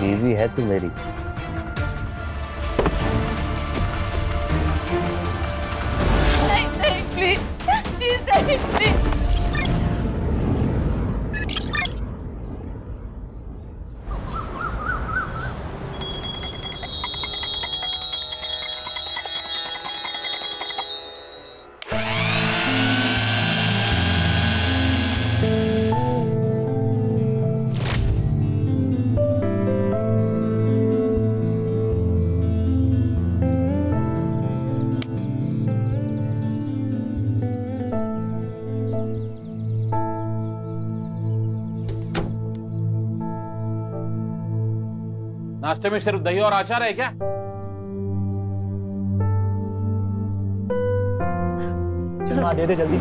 बीवी है तू मेरी। नहीं नहीं प्लीज प्लीज नहीं प्लीज। नाश्ते में सिर्फ दही और अचार है क्या? चल माँ दे दे जल्दी।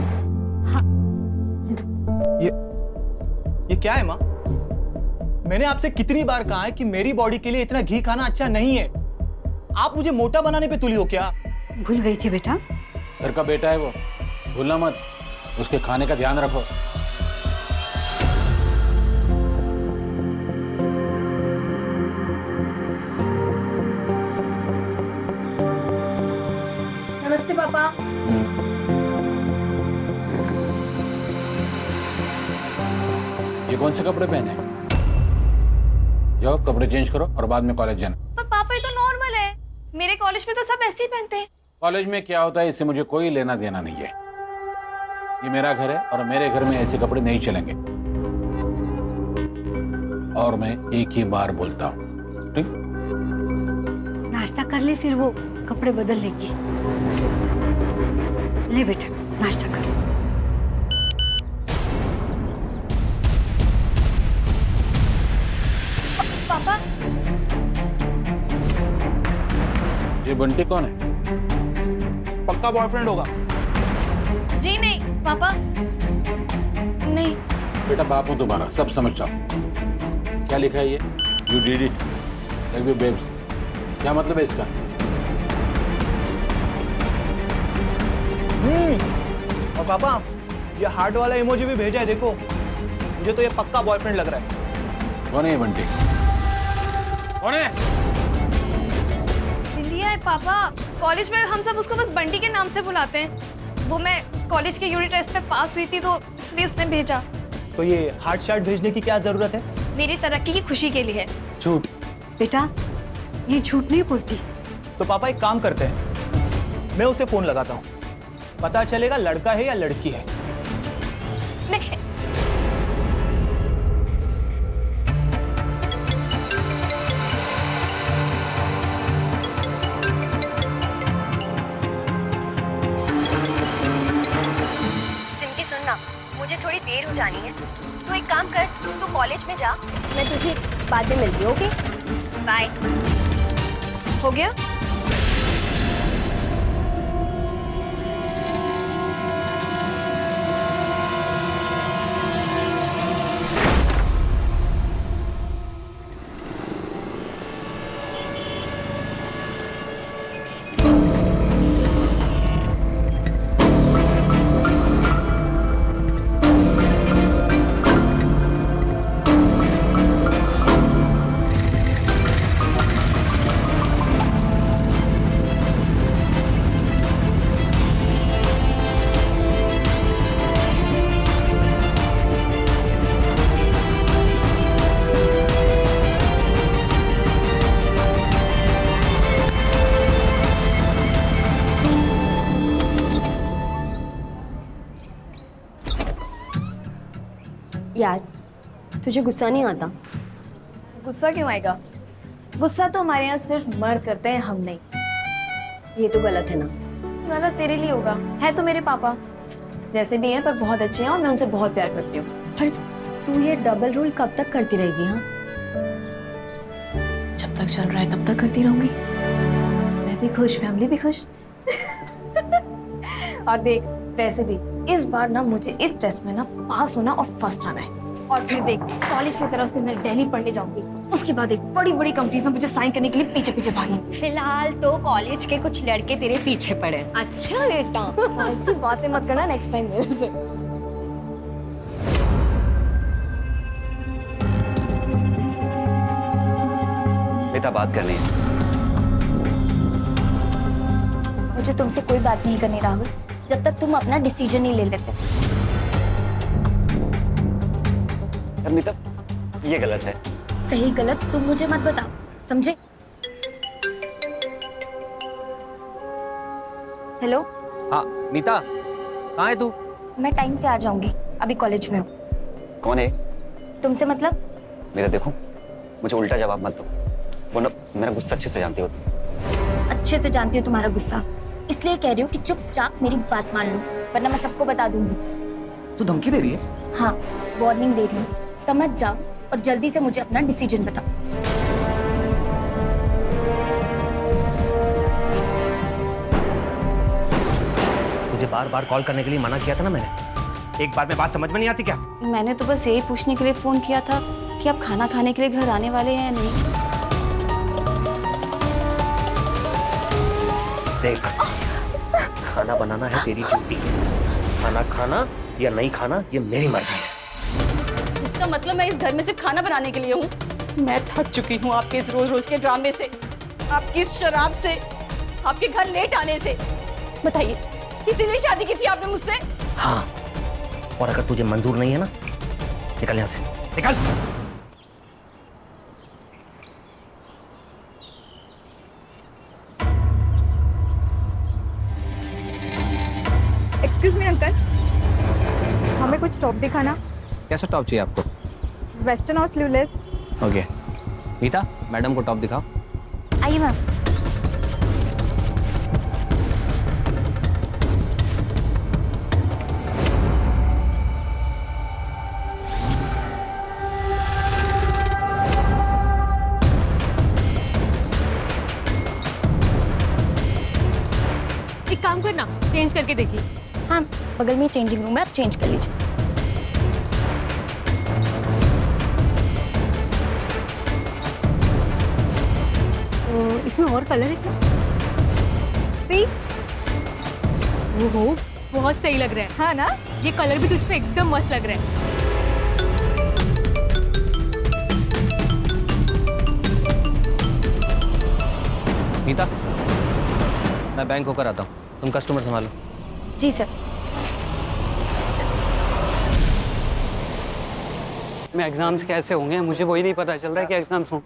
हाँ। ये क्या है माँ? मैंने आपसे कितनी बार कहा है कि मेरी बॉडी के लिए इतना घी खाना अच्छा नहीं है। आप मुझे मोटा बनाने पे तुली हो क्या? भूल गई थी बेटा। घर का बेटा है वो, भूलना मत। उसके खाने का ध्यान रखो। नमस्ते पापा। ये कौन से कपड़े पहने हैं? जाओ कपड़े चेंज करो और बाद में कॉलेज जाना। पर पापा ये तो नॉर्मल है, मेरे कॉलेज में तो सब ऐसे ही पहनते हैं। कॉलेज में क्या होता है इससे मुझे कोई लेना देना नहीं है। ये मेरा घर है और मेरे घर में ऐसे कपड़े नहीं चलेंगे। और मैं एक ही बार बोलता हूँ, ठीक? नाश्ता कर ले फिर वो कपड़े बदल लेगी। ले बेटा नाश्ता कर। पापा ये बंटी कौन है? पक्का बॉयफ्रेंड होगा। जी नहीं पापा, नहीं। बेटा बाप हूं तुम्हारा, सब समझता हूं। क्या लिखा है ये? You did it like you babes. क्या मतलब है इसका? और पापा ये हार्ट वाला इमोजी भी भेजा है, देखो। मुझे तो ये पक्का बॉयफ्रेंड लग रहा है। कौन है ये बंटी? कौन है? बिंदिया है पापा। कॉलेज में हम सब उसको बस बंटी के नाम से बुलाते हैं। वो मैं कॉलेज के यूनिट टेस्ट में पास हुई थी तो इसलिए उसने भेजा। तो ये हार्ट शार्ट भेजने की क्या जरूरत है? मेरी तरक्की की खुशी के लिए है। झूठ। बेटा ये झूठ नहीं बोलती। तो पापा एक काम करते हैं, मैं उसे फोन लगाता हूँ, पता चलेगा लड़का है या लड़की है। नहीं। सिमकी सुनना, मुझे थोड़ी देर हो जानी है। तू एक काम कर, तू कॉलेज में जा, मैं तुझे बाद में मिलती हूँ। Okay bye. हो गया? यार तुझे गुस्सा नहीं आता? गुस्सा क्यों आएगा? गुस्सा तो हमारे यहाँ सिर्फ मर्द करते हैं, हम नहीं। ये तो गलत है ना। गलत तेरे लिए होगा, है तो मेरे पापा जैसे भी हैं पर बहुत अच्छे हैं और मैं उनसे बहुत प्यार करती हूँ। पर तू ये डबल रूल कब तक करती रहेगी? हाँ, जब तक चल रहा है तब तक करती रहूंगी। मैं भी खुश, फैमिली भी खुश। और देख वैसे भी इस बार ना मुझे इस टेस्ट में ना पास होना और फर्स्ट आना है। और फिर देख कॉलेज की तरफ से मैं दिल्ली पढ़ने जाऊंगी, उसके बाद एक बड़ी बड़ी कंपनी में मुझे साइन करने के लिए पीछे पीछे भागी। फिलहाल तो कॉलेज के कुछ लड़के तेरे पीछे पड़े। अच्छा बेटा, ऐसी बातें मत करना नेक्स्ट टाइम मेरे से। मिता बात करनी है। मुझे तुमसे कोई बात नहीं करनी राहुल, जब तक तुम अपना डिसीजन नहीं ले लेते। यार मिता, ये गलत है। सही गलत तुम मुझे मत बताओ, समझे? हेलो। हाँ मीता, कहाँ है तू? मैं टाइम से आ जाऊंगी, अभी कॉलेज में हूँ। कौन है? तुमसे मतलब? मिता देखो, मुझे उल्टा जवाब मत दो, वरना मेरा गुस्सा अच्छे से जानती हो। अच्छे से जानती हूँ तुम्हारा गुस्सा, इसलिए कह रही हूँ कि चुपचाप मेरी बात मान लो, वरना मैं सबको बता दूंगी। तू धमकी दे रही है? हाँ, वार्निंग दे रही हूँ, समझ जाओ और जल्दी से मुझे अपना डिसीजन बताओ। मुझे बार बार कॉल करने के लिए मना किया था ना मैंने, एक बार में बात समझ में नहीं आती क्या? मैंने तो बस यही पूछने के लिए फोन किया था कि आप खाना खाने के लिए घर आने वाले हैं या नहीं। देख, खाना बनाना है तेरी ड्यूटी, खाना खाना या नहीं खाना ये मेरी मर्जी है। इसका मतलब मैं इस घर में सिर्फ खाना बनाने के लिए हूँ? मैं थक चुकी हूँ आपके इस रोज रोज के ड्रामे से, आपकी इस शराब से, आपके घर लेट आने से। बताइए, इसीलिए शादी की थी आपने मुझसे? हाँ, और अगर तुझे मंजूर नहीं है ना, निकल यहाँ से, निकल। एक्सक्यूज मी अंकल, हमें कुछ टॉप दिखाना। कैसा टॉप चाहिए आपको? वेस्टर्न और स्लीवलेस। ओके मीता, मैडम को टॉप दिखाओ। आइए मैम। एक काम करना, चेंज करके देखिए। हाँ, बगल में चेंजिंग रूम है, आप चेंज कर लीजिए। तो इसमें और कलर है क्या? सी, ओहो, बहुत सही लग रहा है। हाँ ना? ये कलर भी तुझ पे एकदम मस्त लग रहा है। मीता, मैं बैंक होकर आता हूँ, तुम कस्टमर संभालो। जी सर। मैं एग्जाम्स कैसे होंगे मुझे वही नहीं पता चल रहा है कि एग्जाम्स हों।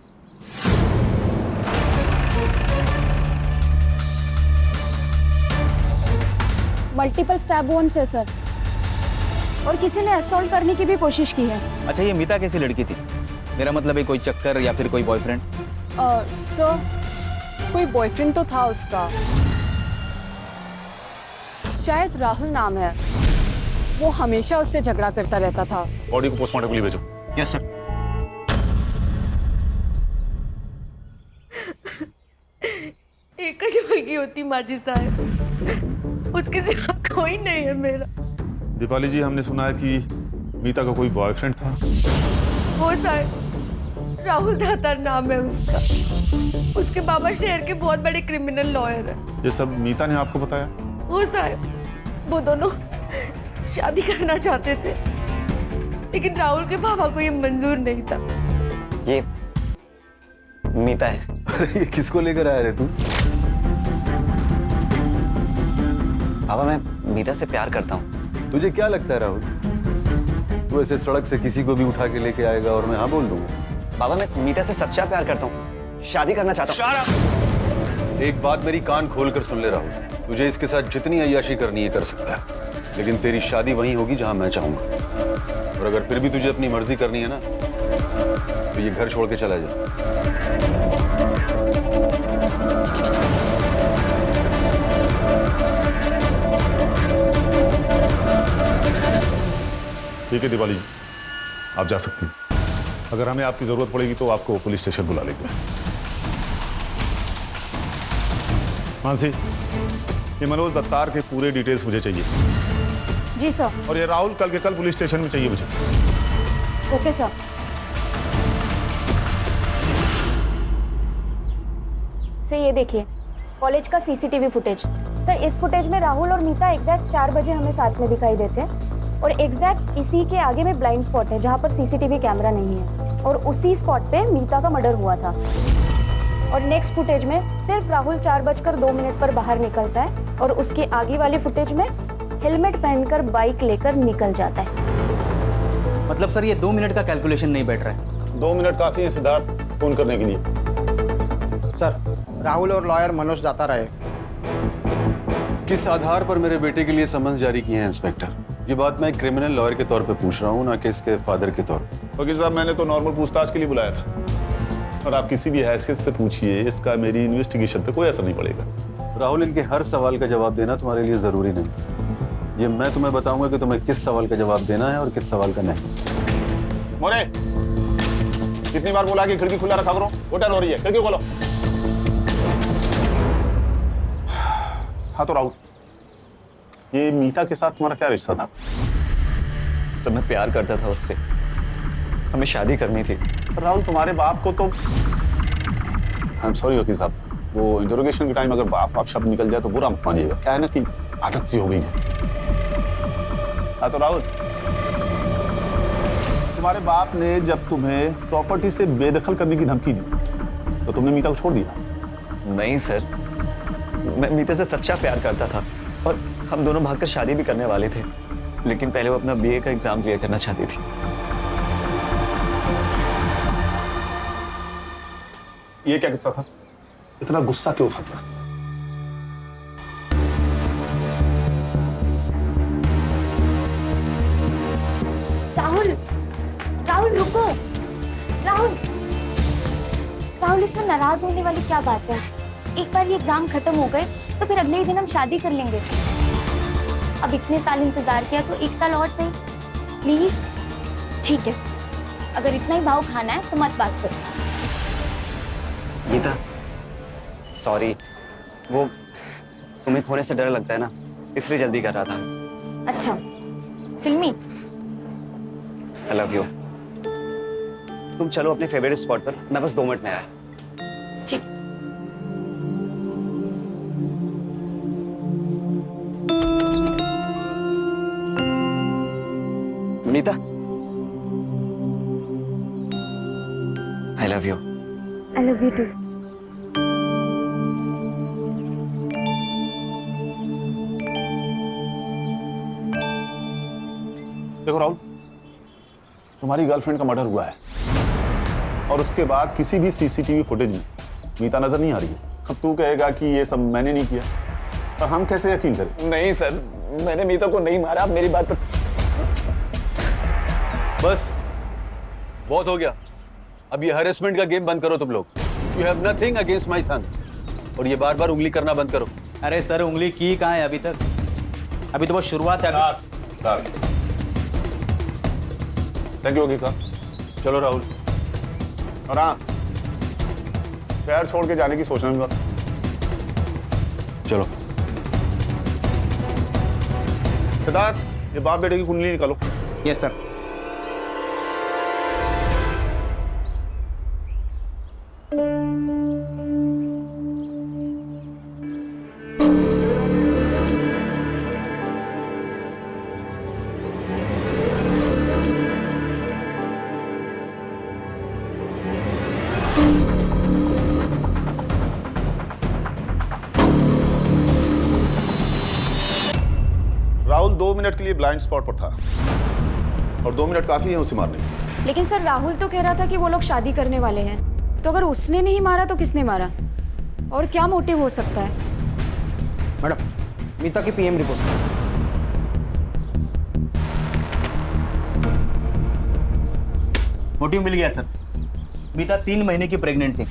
मल्टीपल स्टैब वोन्स है सर, और किसी ने असॉल्ट करने की भी कोशिश की है। अच्छा, ये मिता कैसी लड़की थी? मेरा मतलब है कोई चक्कर या फिर कोई बॉयफ्रेंड? सर, कोई बॉयफ्रेंड तो था उसका, शायद राहुल नाम है। वो हमेशा उससे झगड़ा करता रहता था। बॉडी को पोस्टमार्टम के लिए भेजो। Yes sir. एक की होती माजी साहब, उसके सिवा कोई नहीं है मेरा। दीपाली जी, हमने सुना है कि मीता का कोई बॉयफ्रेंड था। वो साहब राहुल दातार नाम है उसका। उसके बाबा शहर के बहुत बड़े क्रिमिनल लॉयर है। ये सब मीता ने आपको बताया? वो साहब, वो दोनों शादी करना चाहते थे, लेकिन राहुल के पापा को ये मंजूर नहीं था। ये मीता है। अरे ये किसको लेकर आया रे तू? पापा, मैं मीता से प्यार करता हूँ। तुझे क्या लगता है राहुल, तू ऐसे सड़क से किसी को भी उठा के लेके आएगा और मैं हाँ बोल दूंगा? पापा, मैं मीता से सच्चा प्यार करता हूँ, शादी करना चाहता हूँ। एक बात मेरी कान खोल कर सुन ले राहुल, तुझे इसके साथ जितनी अय्याशी करनी है कर सकता है, लेकिन तेरी शादी वहीं होगी जहां मैं चाहूंगा। और अगर फिर भी तुझे अपनी मर्जी करनी है ना, तो ये घर छोड़ के चला जा। ठीक है दीपाली जी, आप जा सकती हैं। अगर हमें आपकी जरूरत पड़ेगी तो आपको पुलिस स्टेशन बुला लेंगे। मानसी, ये मनोज दत्तार के पूरे डिटेल्स मुझे चाहिए। जी सर। और ये राहुल कल के कल पुलिस स्टेशन में चाहिए मुझे। Okay sir. सर ये देखिए, कॉलेज का सीसीटीवी फुटेज। सर इस फुटेज में राहुल और मीता एग्जैक्ट 4 बजे हमें साथ में दिखाई देते हैं, और एग्जैक्ट इसी के आगे में ब्लाइंड स्पॉट है जहाँ पर सीसीटीवी कैमरा नहीं है, और उसी स्पॉट पे मीता का मर्डर हुआ था। और नेक्स्ट फुटेज में सिर्फ राहुल 4:02 पर बाहर निकलता है और उसकी आगे वाली फुटेज में हेलमेट पहनकर बाइक लेकर निकल जाता है। मतलब सर ये 2 मिनट का कैलकुलेशन नहीं बैठ रहा है। 2 मिनट काफी है सिद्धार्थ फोन करने के लिए। सर राहुल और लॉयर मनोज दाता रहे। किस आधार पर मेरे बेटे के लिए समन्स जारी किए हैं इंस्पेक्टर? ये बात मैं एक क्रिमिनल लॉयर के तौर पे पूछ रहा हूँ, ना कि इसके फादर के तौर पे। वकील साहब, मैंने तो नॉर्मल पूछताछ के लिए बुलाया था, और आप किसी भी हैसियत से पूछिए, इसका मेरी इन्वेस्टिगेशन पे कोई असर नहीं पड़ेगा। राहुल, इनके हर सवाल का जवाब देना तुम्हारे लिए जरूरी नहीं। ये मैं तुम्हें बताऊंगा कि तुम्हें किस सवाल का जवाब देना है और किस सवाल का नहीं। मोरे, कितनी बार बोला कि खिड़की खुला रखा करो? होटल हो रही है, खिड़की खोलो। हाँ तो राहुल, ये मीता के साथ तुम्हारा क्या रिश्ता था? सर मैं प्यार करता था उससे, हमें शादी करनी थी। राहुल, तुम्हारे बाप को तो आई एम सॉरी वकील साहब, वो इंटरोगेशन के टाइम अगर बाप शब्द निकल जाए तो बुरा मत मानिएगा। क्या है ना कि आदत सी हो गई है। हाँ तो राहुल, तुम्हारे बाप ने जब तुम्हें प्रॉपर्टी से बेदखल करने की धमकी दी तो तुमने मीता को छोड़ दिया? नहीं सर, मैं मीता से सच्चा प्यार करता था और हम दोनों भागकर शादी भी करने वाले थे, लेकिन पहले वो अपना बीए का एग्जाम क्लियर करना चाहती थी। ये क्या किस्सा था? इतना गुस्सा क्यों था? राहुल, राहुल रुको। राहुल, राहुल इसमें नाराज होने वाली क्या बात है? एक बार ये एग्जाम खत्म हो गए तो फिर अगले ही दिन हम शादी कर लेंगे। अब इतने साल इंतजार किया तो 1 साल और सही, प्लीज। ठीक है, अगर इतना ही भाव खाना है तो मत बात करो। गीता, सॉरी, वो तुम्हें खोने से डर लगता है ना, इसलिए जल्दी कर रहा था। अच्छा, फिल्मी। आई लव यू। तुम चलो अपने फेवरेट स्पॉट पर, मैं बस 2 मिनट में आया। ठीक। Meeta, I love you. I love you too. देखो राहुल, तुम्हारी गर्लफ्रेंड का मर्डर हुआ है और उसके बाद किसी भी सीसीटीवी फुटेज में मीता नजर नहीं आ रही है। अब तू कहेगा कि ये सब मैंने नहीं किया, पर हम कैसे यकीन करें? नहीं सर, मैंने मीता को नहीं मारा। आप मेरी बात पर। बस बहुत हो गया। अब ये हैरेसमेंट का गेम बंद करो तुम लोग। You have nothing against my son, और ये बार बार उंगली करना बंद करो। अरे सर, उंगली की कहाँ है अभी तक? अभी तो बहुत शुरुआत है। थैंक यू वकील साहब। चलो राहुल, और हाँ, शहर छोड़ के जाने की सोचना भी मत। चलो सिद्धार्थ, ये बाप बेटे की कुंडली निकालो। Yes sir. राहुल 2 मिनट के लिए ब्लाइंड स्पॉट पर था और 2 मिनट काफी है उसे मारने के लिए। लेकिन सर राहुल तो कह रहा था कि वो लोग शादी करने वाले हैं, तो अगर उसने नहीं मारा तो किसने मारा? और क्या मोटिव हो सकता है? मैडम, मीता की पीएम रिपोर्ट। मोटिव मिल गया सर। मीता 3 महीने की प्रेग्नेंट थी।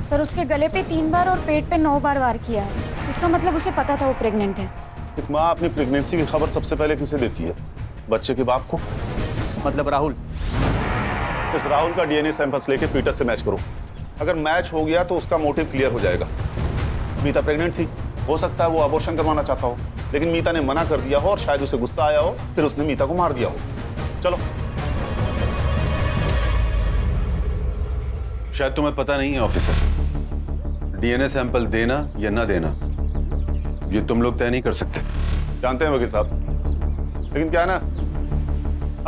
सर उसके गले पे 3 बार और पेट पे 9 बार वार किया है। इसका मतलब उसे पता था वो प्रेग्नेंट है। एक माँ अपनी प्रेगनेंसी की खबर सबसे पहले किसे देती है? बच्चे के बाप को। मतलब राहुल। इस राहुल का डीएनए सैंपल्स लेके फीटस से मैच करो। अगर मैच हो गया तो उसका मोटिव क्लियर हो जाएगा। मीता प्रेग्नेंट थी, हो सकता है वो अबॉर्शन करवाना चाहता हो, लेकिन मीता ने मना कर दिया हो और शायद उसे गुस्सा आया हो, फिर उसने मीता को मार दिया हो। चलो। शायद तुम्हें पता नहीं है ऑफिसर, डीएनए सैंपल देना या ना देना ये तुम लोग तय नहीं कर सकते। जानते हैं वकील साहब, लेकिन क्या है ना,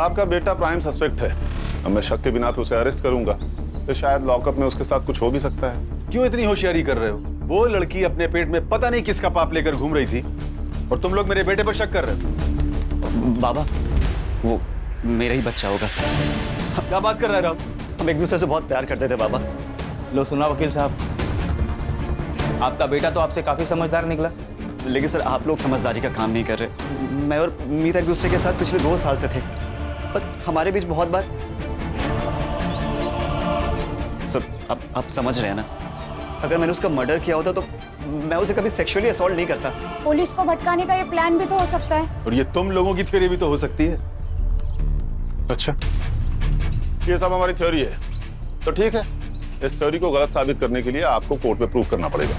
आपका बेटा प्राइम सस्पेक्ट है। अब मैं शक के बिना पे उसे अरेस्ट करूंगा तो शायद लॉकअप में उसके साथ कुछ हो भी सकता है। क्यों इतनी होशियारी कर रहे हो? वो लड़की अपने पेट में पता नहीं किसका पाप लेकर घूम रही थी और तुम लोग मेरे बेटे पर शक कर रहे हो। बाबा, वो मेरा ही बच्चा होगा। क्या बात कर रहे हो? हम एक दूसरे से बहुत प्यार करते थे बाबा। लो सुना वकील साहब, आपका बेटा तो आपसे काफी समझदार निकला। लेकिन सर, आप लोग समझदारी का काम नहीं कर रहे। मैं और मीता एक दूसरे के साथ पिछले 2 साल से थे, पर हमारे बीच बहुत बार सर, आप समझ रहे हैं ना, अगर मैंने उसका मर्डर किया होता तो मैं उसे कभी सेक्सुअली असॉल्ट नहीं करता। पुलिस को भटकाने का ये प्लान भी तो हो सकता है। और ये तुम लोगों की थ्योरी भी तो हो सकती है। अच्छा, ये सब हमारी थ्योरी है तो ठीक है। इस थ्योरी को गलत साबित करने के लिए आपको कोर्ट में प्रूफ करना पड़ेगा।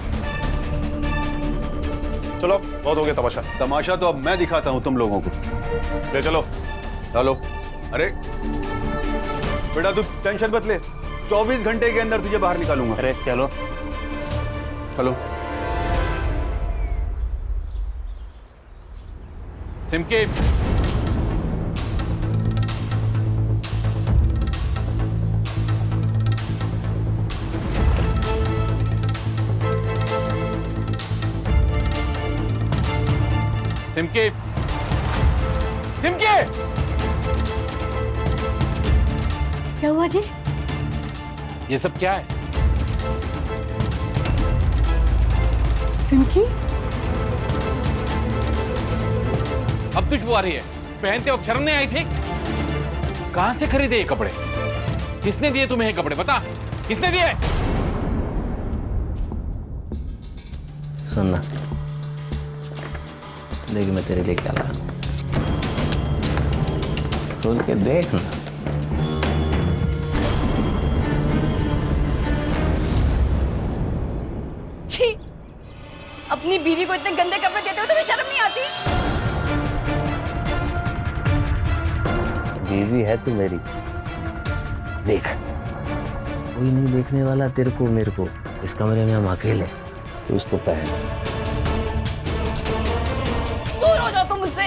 चलो, बहुत हो गया तमाशा। तमाशा तो अब मैं दिखाता हूं तुम लोगों को। ले चलो। चलो। अरे बेटा, तू टेंशन मत ले, 24 घंटे के अंदर तुझे बाहर निकालूंगा। अरे चलो। चलो। सिमके, सिमके, सिमके, क्या हुआ जी? ये सब क्या है? सिमकी, अब तुझ आ रही है? पहनते वक्त शर्म नहीं आई थी? कहां से खरीदे ये कपड़े? किसने दिए तुम्हें ये कपड़े? बता, किसने दिए? सुनना, देख मैं तेरे लिए क्या लाया। खोल के देख ना। छी, अपनी बीवी को इतने गंदे कपड़े देते हो तुम्हें शर्म नहीं आती? बीवी है तू मेरी, देख कोई नहीं देखने वाला तेरे को मेरे को। इस कमरे में हम अकेले, तू उसको पहन। दूर हो जाओ तुम मुझसे।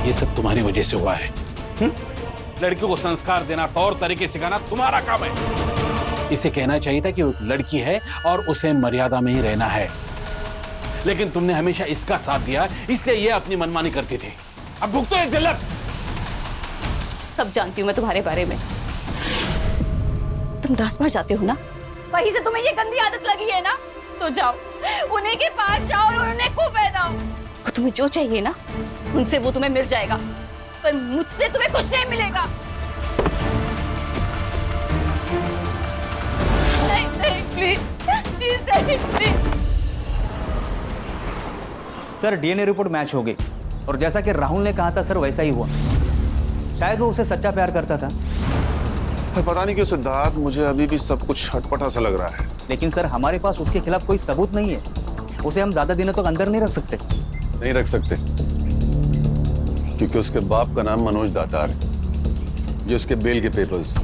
ये सब तुम्हारी वजह से हुआ है। लड़कियों को संस्कार देना, तौर तरीके सिखाना तुम्हारा काम है। इसे कहना चाहिए था कि वो लड़की है और उसे मर्यादा में ही रहना है, लेकिन तुमने हमेशा इसका साथ दिया, इसलिए ये अपनी मनमानी करती थी। अब भुगतो एक जिल्लत। सब जानती हूँ मैं तुम्हारे बारे में। तुम डांस बार जाते हो ना, वहीं से तुम्हें ये गंदी आदत लगी है ना, तो जाओ उन्हीं के पास जाओ और उन्हें को पहनाओ। और तुम्हें जो चाहिए ना, उनसे वो तुम्हें मिल जाएगा, पर मुझसे तुम्हें कुछ नहीं मिलेगा। नहीं नहीं, प्लीज प्लीज नहीं, please. Sir, DNA report match हो गई और जैसा कि राहुल ने कहा था सर, वैसा ही हुआ। शायद वो उसे सच्चा प्यार करता था। पर पता नहीं क्यों सिद्धार्थ, मुझे अभी भी सब कुछ अटपटा सा लग रहा है। लेकिन सर, हमारे पास उसके खिलाफ कोई सबूत नहीं है। उसे हम ज्यादा दिनों तक अंदर नहीं रख सकते। नहीं रख सकते क्योंकि उसके बाप का नाम मनोज दातार है। ये उसके बेल के पेपर्स।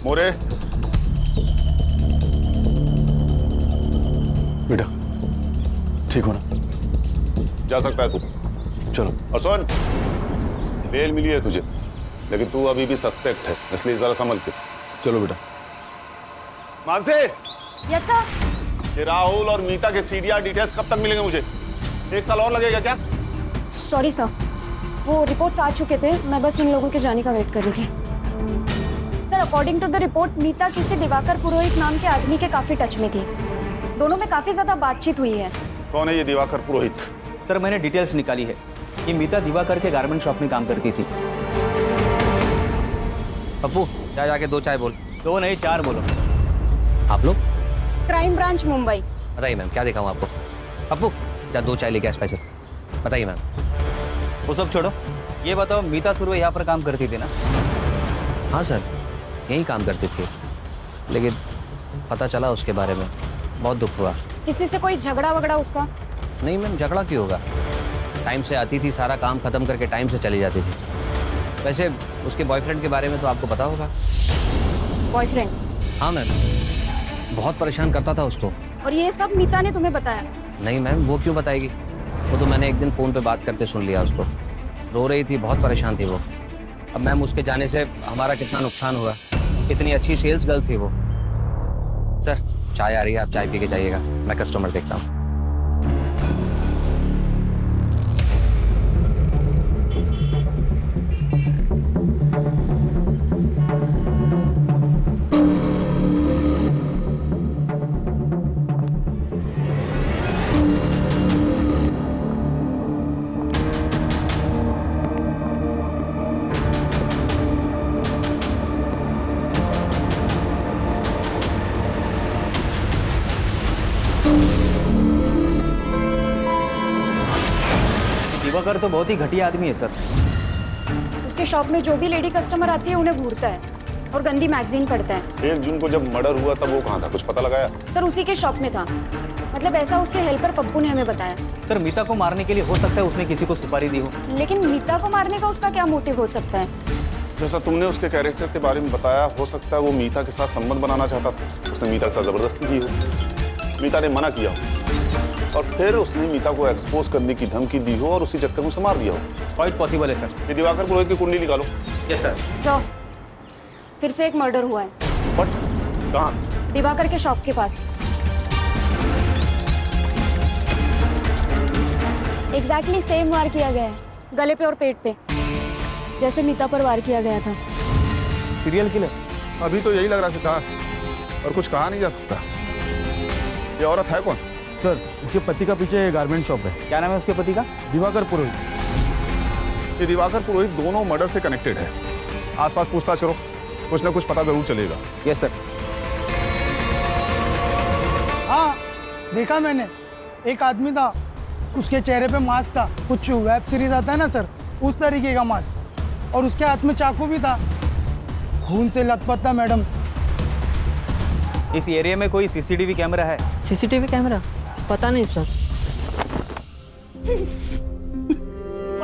मोरे, बेटा ठीक हो ना? जा सकता है तू। चलो। और सुन, बेल मिली है तुझे, लेकिन तू अभी भी सस्पेक्ट है, इसलिए जरा समझ के। चलो बेटा। Mansi, yes sir. ये राहुल और मीता के सीडीआर डिटेल्स कब तक मिलेंगे मुझे? 1 साल और लगेगा क्या? सॉरी सर, वो रिपोर्ट्स आ चुके थे, मैं बस इन लोगों के जाने का वेट कर रही थी। Sir, according to the report, Meeta किसी दिवाकर पुरोहित नाम के आदमी के काफी टच में थी। दोनों में काफी ज्यादा बातचीत हुई है। कौन है ये दिवाकर पुरोहित? सर, मैंने डिटेल्स निकाली है कि मीता दिवाकर के गारमेंट शॉप में काम करती थी। पप्पू, जा जाके 2 चाय बोल। 2 नहीं 4 बोलो। आप लोग? Crime branch Mumbai. बताइए मैम, क्या दिखाऊं आपको? पप्पू, जा 2 चाय लेके आ स्पेशल। बताइए मैम। वो सब छोड़ो, ये बताओ, मीता सुरवे यहाँ पर काम करती थी ना? हाँ सर, यहीं काम करती थी, लेकिन पता चला उसके बारे में, बहुत दुख हुआ। किसी से कोई झगड़ा वगड़ा उसका? नहीं मैम, झगड़ा क्यों होगा? टाइम से आती थी, सारा काम खत्म करके टाइम से चली जाती थी। वैसे उसके बॉयफ्रेंड के बारे में तो आपको पता होगा। बॉयफ्रेंड? हाँ मैम, बहुत परेशान करता था उसको। और ये सब मीता ने तुम्हें बताया? नहीं मैम, वो क्यों बताएगी? वो तो मैंने एक दिन फ़ोन पे बात करते सुन लिया उसको। रो रही थी, बहुत परेशान थी वो। अब मैम उसके जाने से हमारा कितना नुकसान हुआ। इतनी अच्छी सेल्स गर्ल थी वो। सर चाय आ रही है, आप चाय पी के जाइएगा, मैं कस्टमर देखता हूँ। दिवाकर तो बहुत ही घटिया आदमी है सर। उसके शॉप में जो भी लेडी कस्टमर आती है उन्हें घूरता है और गंदी मैगजीन पढ़ता है। 1 जून को जब मर्डर हुआ तब वो कहाँ था, कुछ पता लगाया? सर उसी के शॉप में था। मतलब ऐसा उसके हेल्पर पप्पू ने हमें बताया। सर मीता को मारने के लिए हो सकता है उसने किसी को सुपारी दी हो। लेकिन मीता को मारने का उसका क्या मोटिव हो सकता है? जैसा तुमने उसके कैरेक्टर के बारे में बताया, हो सकता है वो मीता के साथ संबंध बनाना चाहता था। उसने मीता के साथ जबरदस्ती की हो, मीता ने मना किया हो और फिर उसने मीता को एक्सपोज करने की धमकी दी हो और उसी चक्कर में उसे मार दिया हो। क्वाइट पॉसिबल है सर। ये दिवाकर पुरोहित की कुंडली निकालो। Yes sir. सर फिर से एक मर्डर हुआ है। बट कहाँ? दिवाकर के शॉप के पास। एग्जैक्टली सेम वार किया गया है, गले पे और पेट पे, जैसे मीता पर वार किया गया था। Serial killer? अभी तो यही लग रहा सिद्धार्थ, और कुछ कहा नहीं जा सकता। ये औरत है कौन? सर इसके पति का पीछे गारमेंट शॉप है। क्या नाम है उसके पति का? दिवाकर पुरोहित। ये दिवाकर पुरोहित दोनों मर्डर से कनेक्टेड है। आसपास पूछताछ करो, कुछ ना कुछ पता जरूर चलेगा। Yes sir. हाँ देखा मैंने, एक आदमी था, उसके चेहरे पे मास्क था, कुछ वेब सीरीज आता है ना सर, उस तरीके का मास्क, और उसके हाथ में चाकू भी था, खून से लथपथ था मैडम। इस एरिया में कोई सीसीटीवी कैमरा है? CCTV camera? पता नहीं सर।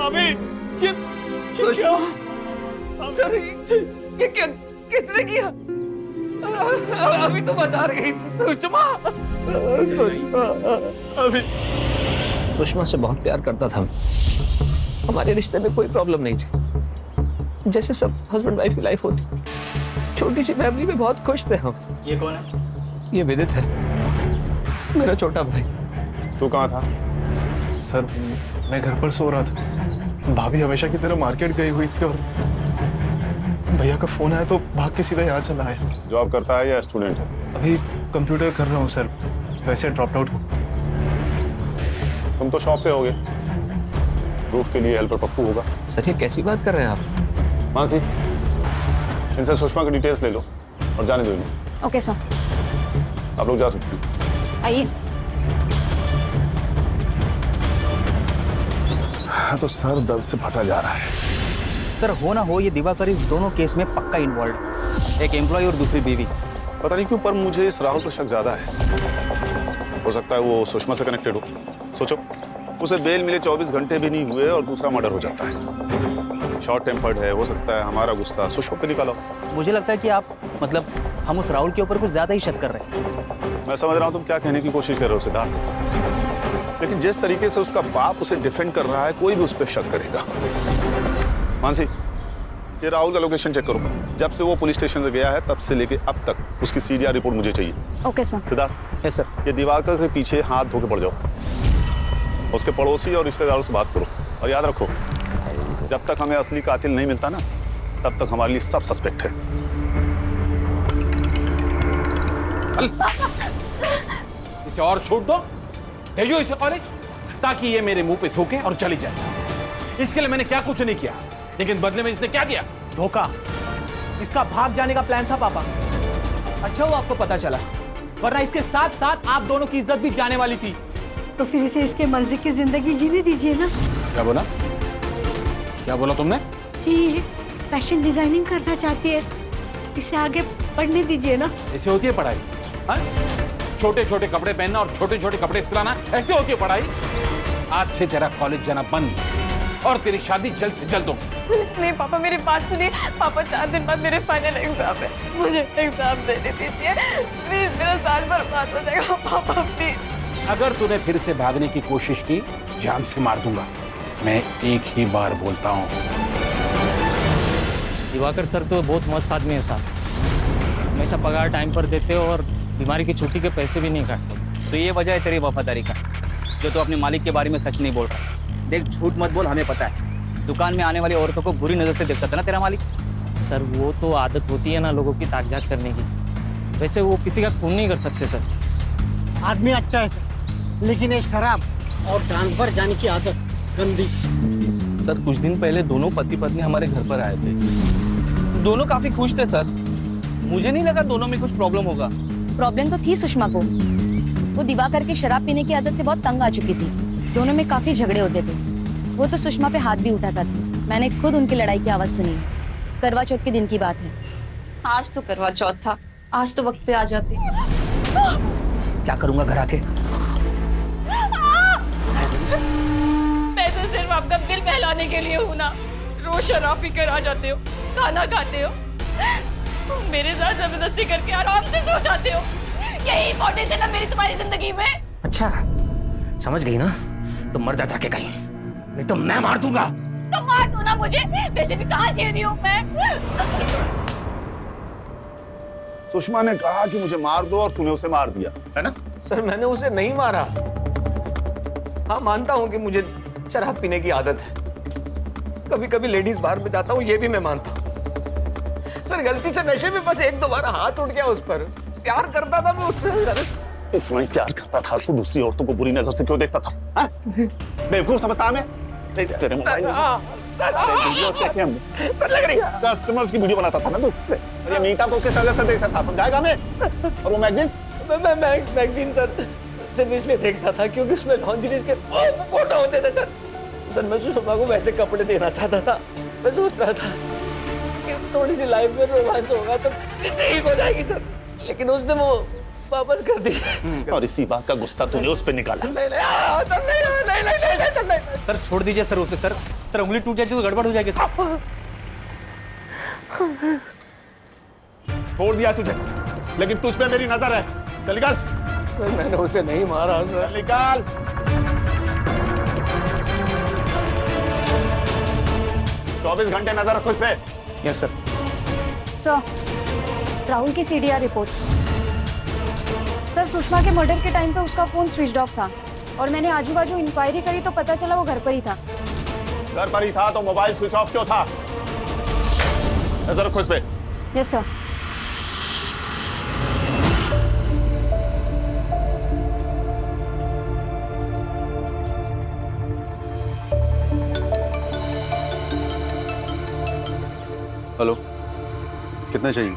अभी ये क्या? सर ये क्या किसने किया? अभी तो बाजार गई सुषमा। अभी सुषमा से बहुत प्यार करता था। हमारे रिश्ते में कोई प्रॉब्लम नहीं थी, जैसे सब हस्बैंड वाइफ की लाइफ होती। छोटी सी फैमिली में बहुत खुश थे हम। ये कौन है? ये विदित है, मेरा छोटा भाई। तू कहाँ था? सर मैं घर पर सो रहा था, भाभी हमेशा की तरह मार्केट गई हुई थी और भैया का फोन आया तो भाग के सीधा यहाँ चला आया। जॉब करता है या स्टूडेंट है? अभी कंप्यूटर कर रहा हूँ सर, वैसे ड्रॉप आउट हूँ। तुम तो शॉप पे होगे, प्रूफ के लिए हेल्पर पप्पू होगा। सर ये कैसी बात कर रहे हैं आप? मानसी, इनसे सुषमा की डिटेल्स ले लो और जाने दो इन्हें। Okay sir. आप लोग जा सकते हैं। आइए। हाँ तो सर दर्द से फटा जा रहा है। सर हो ना हो ये दिवाकर इस दोनों केस में पक्का इन्वॉल्व, एक एम्प्लॉय और दूसरी बीवी। पता नहीं क्यों पर मुझे इस राहुल पर शक ज्यादा है। हो सकता है वो सुषमा से कनेक्टेड हो। सोचो, उसे बेल मिले 24 घंटे भी नहीं हुए और दूसरा मर्डर हो जाता है। शॉर्ट टेम्पर्ड है, हो सकता है हमारा गुस्सा सुषमा पे निकालो। मुझे लगता है कि आप मतलब हम उस राहुल के ऊपर कुछ ज्यादा ही शक कर रहे हैं। मैं समझ रहा हूँ तुम क्या कहने की कोशिश कर रहे हो सिद्धार्थ, लेकिन जिस तरीके से उसका बाप उसे डिफेंड कर रहा है, कोई भी उस पर शक करेगा। मानसी, ये राहुल का लोकेशन चेक करो। जब से वो पुलिस स्टेशन से गया है तब से लेके अब तक उसकी सीडीआर रिपोर्ट मुझे चाहिए। Okay sir. Siddharth. Yes sir. ये दिवाकर के पीछे हाथ धो के पड़ जाओ, उसके पड़ोसी और रिश्तेदारों से बात करो, और याद रखो जब तक हमें असली कातिल नहीं मिलता ना, तब तक हमारे लिए सब सस्पेक्ट है। इसे और छूट दो, भेजो इसे कॉलेज, ताकि ये मेरे मुंह पे थूके और चली जाए। इसके लिए मैंने क्या कुछ नहीं किया, लेकिन बदले में इसने क्या दिया? धोखा। इसका भाग जाने का प्लान था पापा। अच्छा वो आपको पता चला, वरना इसके साथ साथ आप दोनों की इज्जत भी जाने वाली थी। तो फिर इसे इसके मर्जी की जिंदगी जीने दीजिए ना। क्या बोला? क्या बोला तुमने? जी फैशन डिजाइनिंग करना चाहती है, इसे आगे पढ़ने दीजिए ना। ऐसे होती है पढ़ाई? छोटे छोटे कपड़े पहनना और छोटे छोटे कपड़े सिलाना, ऐसे होती है पढ़ाई? आज से तेरा कॉलेज जाना बंद और तेरी शादी जल्द से जल्द हो। नहीं पापा मेरी बात सुनिए। पापा 4 दिन बाद मेरे फाइनल एग्जाम है, मुझे एग्जाम देने दीजिए प्लीज। मेरा साल बर्बाद हो जाएगा पापा प्लीज। अगर तूने फिर से भागने की कोशिश की जान से मार दूंगा। मैं एक ही बार बोलता हूँ। दिवाकर सर तो बहुत मस्त आदमी है साहब, हमेशा पगार टाइम पर देते हो और बीमारी की छुट्टी के पैसे भी नहीं काटते। तो ये वजह है तेरी वफादारी का, जो तू अपने मालिक के बारे में सच नहीं बोल रहा। देख, झूठ मत बोल, हमें पता है दुकान में आने वाली औरतों को बुरी नजर से देखता था ना तेरा मालिक। सर वो तो आदत होती है ना लोगों की ताकझाक करने की, वैसे वो किसी का खून नहीं कर सकते सर। आदमी अच्छा है सर, लेकिन ये शराब और ट्रांसफर जाने की आदत गंदी। सर कुछ दिन पहले दोनों पति पत्नी हमारे घर पर आए थे, दोनों काफी खुश थे सर। मुझे नहीं लगा दोनों में कुछ प्रॉब्लम होगा। प्रॉब्लम तो थी सुषमा को, वो दिवाकर की शराब पीने की आदत से बहुत तंग आ चुकी थी। दोनों में काफी झगड़े होते थे, वो तो सुषमा पे हाथ भी उठाता था। मैंने खुद उनकी लड़ाई की आवाज सुनी। करवा चौथ के दिन की बात है। आज तो करवा चौथ था, आज तो वक्त पे आ जाते। क्या करूंगा घर आके? मैं तो सिर्फ आपका दिल बहलाने के लिए हूँ ना। रोज शराब पी कर आ जाते हो, खाना खाते हो, मेरे साथ जबरदस्ती करके आराम से सो जाते हो। यही इंपॉर्टेंस है ना मेरी तुम्हारी जिंदगी में। अच्छा समझ गई ना, तो मर जा जाके कहीं, नहीं तो मैं मार दूंगा। तो मार दो ना मुझे, वैसे भी कहाँ झेल रही हूँ मैं। सुषमा ने कहा कि मुझे मार दो और तूने उसे मार दिया, है ना? सर मैंने उसे नहीं मारा। हाँ मानता हूँ कि मुझे शराब पीने की आदत है, कभी कभी लेडीज बार में जाता हूँ, ये भी मैं मानता हूँ। सर गलती से नशे में बस एक दो बार हाथ उठ गया उस पर। प्यार करता था मैं उससे। इतना ही प्यार करता था तो दूसरी औरतों को बुरी नजर से क्यों देखता था? बेवकूफ समझता हमें? तेरे मोबाइल में सर लग रही कस्टमर्स की वीडियो बनाता था ना तू। ये मीता को किस नजर से देखता था, समझाएगा हमें? और वो मैगजीन? मैं मैगजीन सर सिर्फ इसलिए देखता था क्योंकि उसमें लॉन्जरीज के फोटो होते थे सर। सर मैं सुषमा को वैसे कपड़े देना चाहता था। मैं सोच रहा था कि थोड़ी सी लाइफ में रोमांस होगा तो ठीक हो जाएगी सर, लेकिन उसने वो वापस कर दिया। और इसी बात का गुस्सा तूने उस पे निकाला। नहीं। सर छोड़ दीजिए सर उसे। सर सर उंगली टूट जाएगी तो गड़बड़ हो जाएगी। छोड़ दिया तुझे, लेकिन तुझ पे मेरी नजर है। चल निकाल। मैंने उसे नहीं मारा सर। निकाल। 24 घंटे नजर रखो इस पे। Yes sir. सर राहुल की सीडीआर रिपोर्ट्स। सर सुषमा के मर्डर के टाइम पे उसका फोन स्विच ऑफ था और मैंने आजू बाजू इंक्वायरी करी तो पता चला वो घर पर ही था। घर पर ही था तो मोबाइल स्विच ऑफ क्यों था? नजर रखो इस पे। Yes sir. हेलो, कितने चाहिए?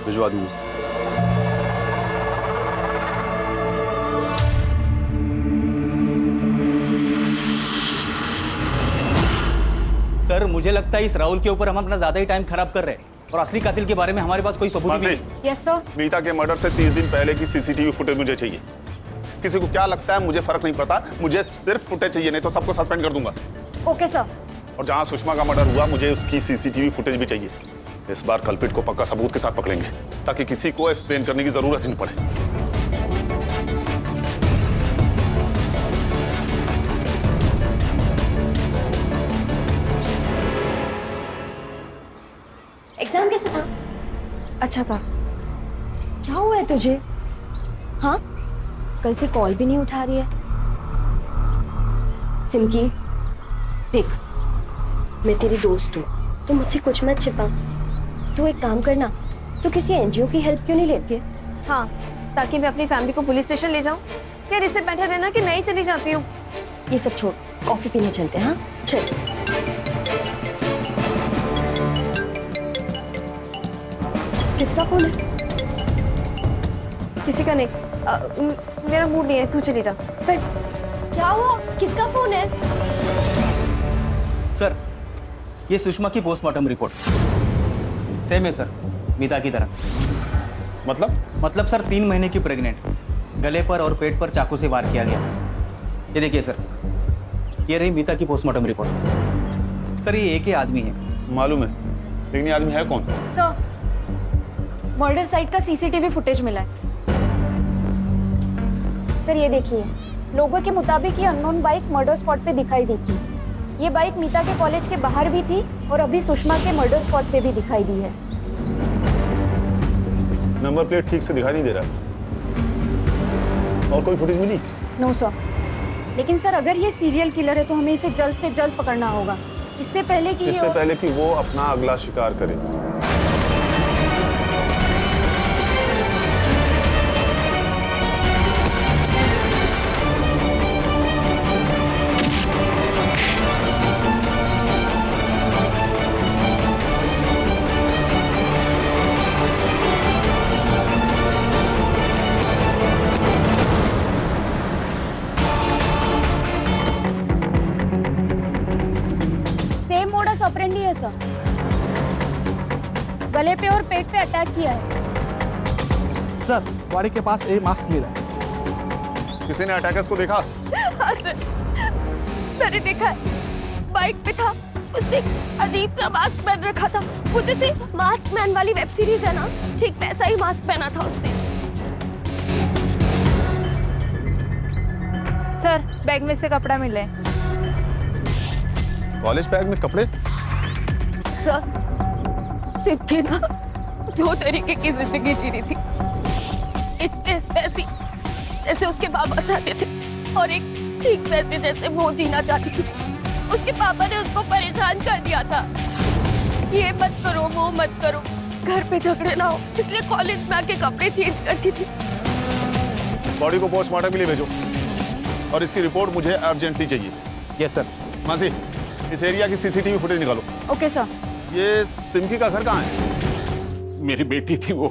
भिजवा दूंगा। सर मुझे लगता है इस राहुल के ऊपर हम अपना ज्यादा ही टाइम खराब कर रहे हैं और असली कातिल के बारे में हमारे पास कोई सबूत नहीं है। Yes sir. मीता के मर्डर से 30 दिन पहले की सीसीटीवी फुटेज मुझे चाहिए। किसी को क्या लगता है मुझे फर्क नहीं पड़ता, मुझे सिर्फ फुटेज चाहिए, नहीं तो सबको सस्पेंड कर दूंगा। Okay sir. और जहां सुषमा का मर्डर हुआ मुझे उसकी सीसीटीवी फुटेज भी चाहिए। इस बार कल्पिट को पक्का सबूत के साथ पकड़ेंगे ताकि किसी को एक्सप्लेन करने की जरूरत ही नहीं पड़े। एग्जाम कैसा था? अच्छा था। क्या हुआ है तुझे? हाँ कल से कॉल भी नहीं उठा रही है। सिमकी देख, मैं तेरी दोस्त हूँ, तो मुझसे कुछ मत छिपा। तू एक काम करना, तू किसी एनजीओ की हेल्प क्यों नहीं लेती है? हाँ, ताकि मैं अपनी फैमिली को पुलिस स्टेशन ले जाऊँ। यार इससे बेटर है ना कि मैं ही चली जाती हूँ। ये सब छोड़, कॉफी पीने चलते हैं। हाँ चल। किसका फोन है? किसी का नहीं। मेरा मूड नहीं है, तू चली जा। पर क्या हुआ? किसका फोन है? सर ये सुषमा की पोस्टमार्टम रिपोर्ट सेम है सर, मीता की तरह। मतलब सर 3 महीने की प्रेग्नेंट, गले पर और पेट पर चाकू से वार किया गया। ये देखिए सर, ये रही मीता की पोस्टमार्टम रिपोर्ट। सर ये एक ही आदमी है। मालूम है, लेकिन ये आदमी है कौन? सर मर्डर साइट का सीसीटीवी फुटेज मिला है। सर ये देखिए, लोगों के मुताबिक ये अननोन बाइक मर्डर स्पॉट पे दिखाई दी थी। ये बाइक मीता के कॉलेज के बाहर भी थी और अभी सुषमा के मर्डर स्पॉट पे भी दिखाई दी है। नंबर प्लेट ठीक से दिखाई नहीं दे रहा। और कोई फुटेज मिली? No sir. लेकिन सर अगर ये सीरियल किलर है तो हमें इसे जल्द से जल्द पकड़ना होगा, इससे पहले कि वो अपना अगला शिकार करे। सेम मोडस ऑपरेंडी है सर। गले पे और पेट पे अटैक किया है। सर वारी के पास ए मास्क मिला है। किसी ने अटैकर्स को देखा? हाँ सर, मैंने देखा है, बाइक पे था, उसने एक अजीब सा मास्क पहन रखा था। वो जैसे मास्क मैन वाली वेब सीरीज है ना, ठीक वैसा ही मास्क पहना था उसने। सर बैग में से कपड़ा मिले। कॉलेज बैग में कपड़े? सर सिर्फ ना 2 तरीके की जिंदगी जी रही थी, एक वैसी जैसे उसके बाबा चाहते थे और एक ठीक वैसे जैसे वो जीना चाहती थी। उसके पापा ने उसको परेशान कर दिया था, ये मत करो वो मत करो, घर पे झगड़े ना हो, इसलिए कॉलेज में आके कपड़े चेंज करती थी। बॉडी को पोस्टमार्टम के लिए भेजो और इसकी रिपोर्ट मुझे अर्जेंटली चाहिए। Yes sir. मासी, इस एरिया की सीसीटीवी फुटेज निकालो। Okay sir. ये सिमकी का घर कहाँ है? मेरी बेटी थी वो,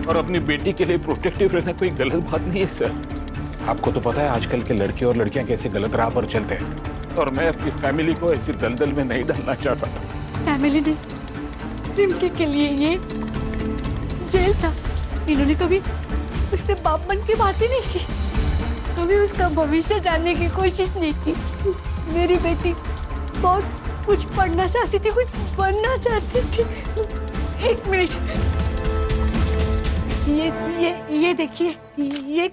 और अपनी बेटी के लिए प्रोटेक्टिव रहना कोई गलत बात नहीं है सर। आपको तो पता है आजकल के लड़के और लड़कियां कैसे गलत राह पर चलते हैं, और मैं अपनी फैमिली को ऐसी दलदल में नहीं डालना चाहता। फैमिली ने सिमके के लिए ये जेल था। इन्होंने कभी उससे बाप बन की बात ही नहीं की, कभी उसका भविष्य जानने की कोशिश नहीं की। मेरी बेटी बहुत कुछ पढ़ना चाहती थी, कुछ बनना चाहती थी। एक मिनट, ये देखिए, ये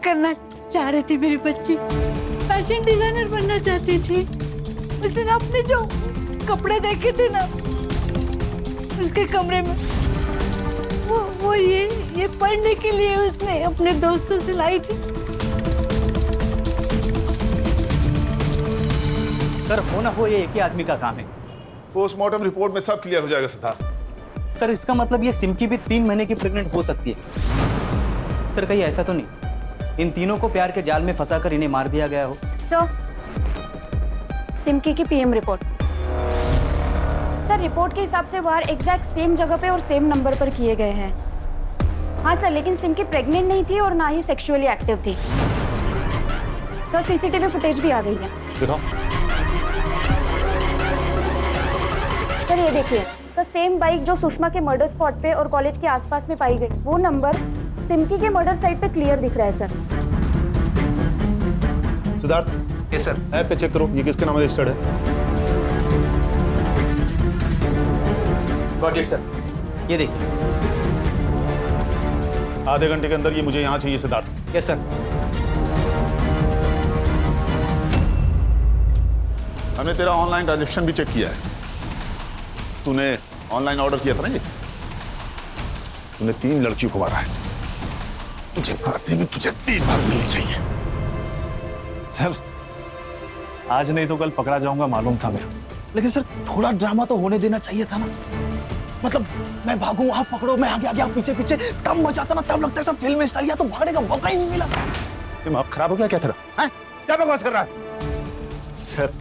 करना चाह रही थी मेरी बच्ची, फैशन डिजाइनर बनना चाहती थी। उस दिन आपने जो कपड़े देखे थे ना उसके कमरे में, वो ये पढ़ने के लिए उसने अपने दोस्तों से लाई थी। सर हो ना हो ये एक ही आदमी का काम है। पोस्टमार्टम रिपोर्ट में सब क्लियर हो जाएगा सिद्धार्थ। सर इसका मतलब ये सिमकी भी 3 महीने की प्रेग्नेंट हो सकती है। सर कहीं ऐसा तो नहीं इन तीनों को प्यार के जाल में फंसाकर इन्हें मार दिया गया हो? सर सिमकी की पीएम रिपोर्ट। सर रिपोर्ट के हिसाब से वार एग्जैक्ट सेम जगह पे और सेम नंबर पर किए गए हैं। हाँ सर, लेकिन सिमकी प्रेग्नेंट नहीं थी और ना ही सेक्सुअली एक्टिव थी। सर सीसीटीवी फुटेज भी आ गई है। दिखाओ। सर ये देखिए सर, सेम बाइक जो सुषमा के मर्डर स्पॉट पे और कॉलेज के आसपास में पाई गई, वो नंबर सिमकी के मर्डर साइट पे क्लियर दिख रहा है sir. Siddharth, yes sir. App पे चेक करो ये किसके नाम रजिस्टर्ड है। Got it sir. ये देखिए, आधे घंटे के अंदर ये मुझे यहाँ चाहिए सिद्धार्थ। Yes sir. हमने तेरा ऑनलाइन ट्रांजैक्शन भी चेक किया है। तूने ऑनलाइन ऑर्डर किया था ना ये? तूने 3 लड़कियों को मारा है। तुझे फांसी भी तुझे 3 बार मिलनी चाहिए। सर आज नहीं तो कल पकड़ा जाऊंगा मालूम था मेरे, लेकिन सर थोड़ा ड्रामा तो होने देना चाहिए था ना। मतलब मैं भागूं आप पकड़ो, मैं आगे आगे आप पीछे पीछे, तब मजा आता ना, तब लगता है सब फिल्म स्टाइल। या तो भागने का मौका ही नहीं मिला। दिमाग खराब हो गया क्या तेरा? हैं? क्या बकवास कर रहा है? सर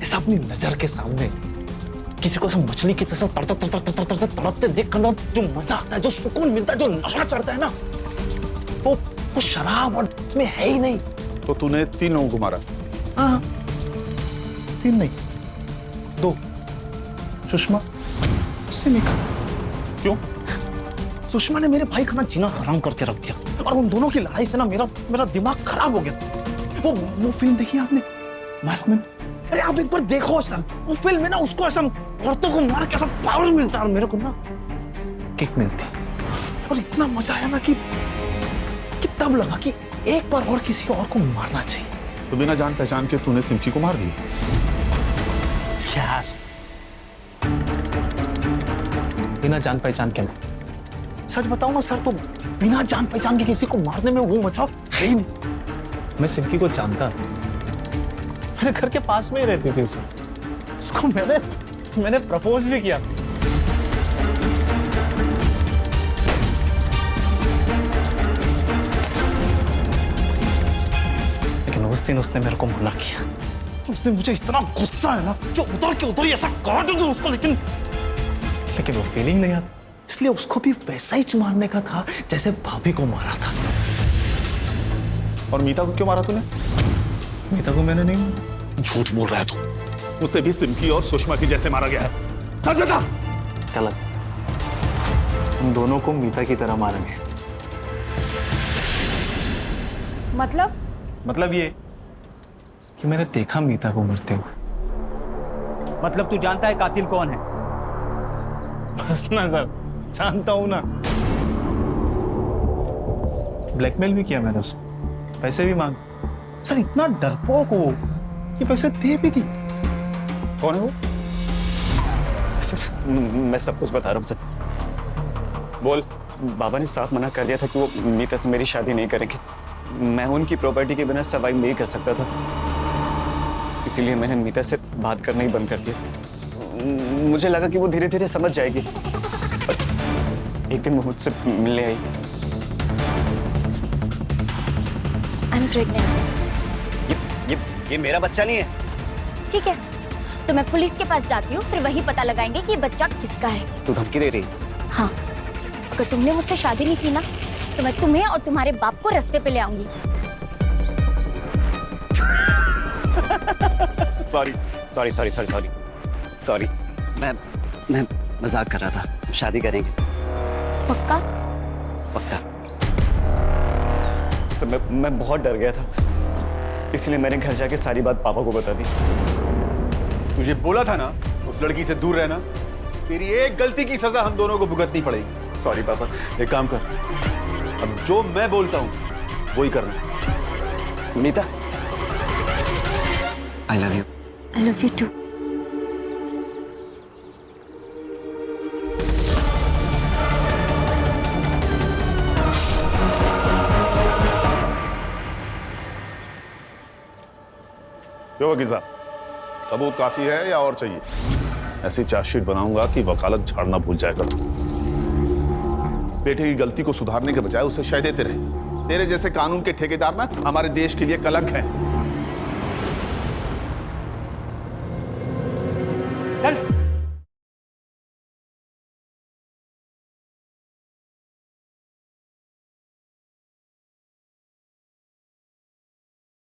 ऐसा अपनी नजर के सामने किसी को सब मछली की जैसा तड़पते देख कर जो मजा आता है, जो सुकून मिलता है, जो नशा चढ़ता है ना, वो शराब और इसमें है ही नहीं। तो तूने 3 लोगों को मारा? हाँ 3 नहीं 2। सुषमा सिमिका। क्यों? सुषमा ने मेरे भाई का ना जीना हराम करके रख दिया, और उन दोनों की लड़ाई से ना मेरा दिमाग खराब हो गया। वो फिल्म देखी आपने मास्क मैन? अरे आप एक बार देखो सर, वो फिल्म में ना उसको ऐसा औरतों को मार के ऐसा पावर मिलता है और मेरे को ना किक मिलती, और इतना मजा आया ना कि तब लगा कि एक बार और किसी और को मारना चाहिए। तो बिना जान पहचान के तूने सिमकी को मार दिया? यस, बिना जान पहचान के नहीं। सच बताऊं ना सर, तो बिना जान पहचान के किसी को मारने में वो मजा है ही नहीं। मैं सिमकी को जानता था, मेरे घर के पास में ही रहती थी उसे। उसको मैंने प्रपोज भी किया। लेकिन उस दिन उसने मेरे को मना किया। उस दिन मुझे इतना गुस्सा है ना कि उधर ही ऐसा काट दूं उसको, लेकिन वो फीलिंग नहीं आती। इसलिए उसको भी वैसा ही मारने का था जैसे भाभी को मारा था। और मीता को क्यों मारा तूने? मीता को मैंने नहीं। झूठ बोल रहा है तू। उसे भी सिमकी और सुषमा की जैसे मारा गया है। सच बता। गलत। उन दोनों को मीता की तरह मारा गया। मतलब ये कि मैंने देखा मीता को मरते हुए। मतलब तू जानता है कातिल कौन है? बस ना सर, जानता हूं ना। ब्लैकमेल भी किया मैंने उसको, पैसे भी मांग। सर इतना डरपोक हो कि पैसे दे भी दी। कौन है वो? सर मैं सब कुछ बता रहा हूँ सर। बोल। बाबा ने साफ मना कर दिया था कि वो मीता से मेरी शादी नहीं करेंगे। मैं उनकी प्रॉपर्टी के बिना सर्वाइव नहीं कर सकता था, इसीलिए मैंने मीता से बात करना ही बंद कर दिया। मुझे लगा कि वो धीरे धीरे समझ जाएगी। एक दिन वो मुझसे मिलने आई। I'm pregnant. ये मेरा बच्चा नहीं है। ठीक है, तो मैं पुलिस के पास जाती हूँ, फिर वही पता लगाएंगे कि ये बच्चा किसका है। तू धमकी दे रही? हाँ, अगर तुमने मुझसे शादी नहीं की ना, तो मैं तुम्हें और तुम्हारे बाप को रास्ते पे ले आऊंगी। सॉरी। मैं मजाक कर रहा था। शादी करेंगे। पक्का? पक्का। सर मैं बहुत डर गया था, इसलिए मैंने घर जाके सारी बात पापा को बता दी। तुझे बोला था ना उस लड़की से दूर रहना। तेरी एक गलती की सजा हम दोनों को भुगतनी पड़ेगी। सॉरी पापा। एक काम कर, अब जो मैं बोलता हूं वही करना। मीता, I love you. I love you too. क्यों वकील साहब, सबूत काफी है या और चाहिए? ऐसी चार्जशीट बनाऊंगा कि वकालत झाड़ना भूल जाएगा तू। बेटे की गलती को सुधारने के बजाय उसे शय देते रहे। तेरे जैसे कानून के ठेकेदार ना हमारे देश के लिए कलंक हैं।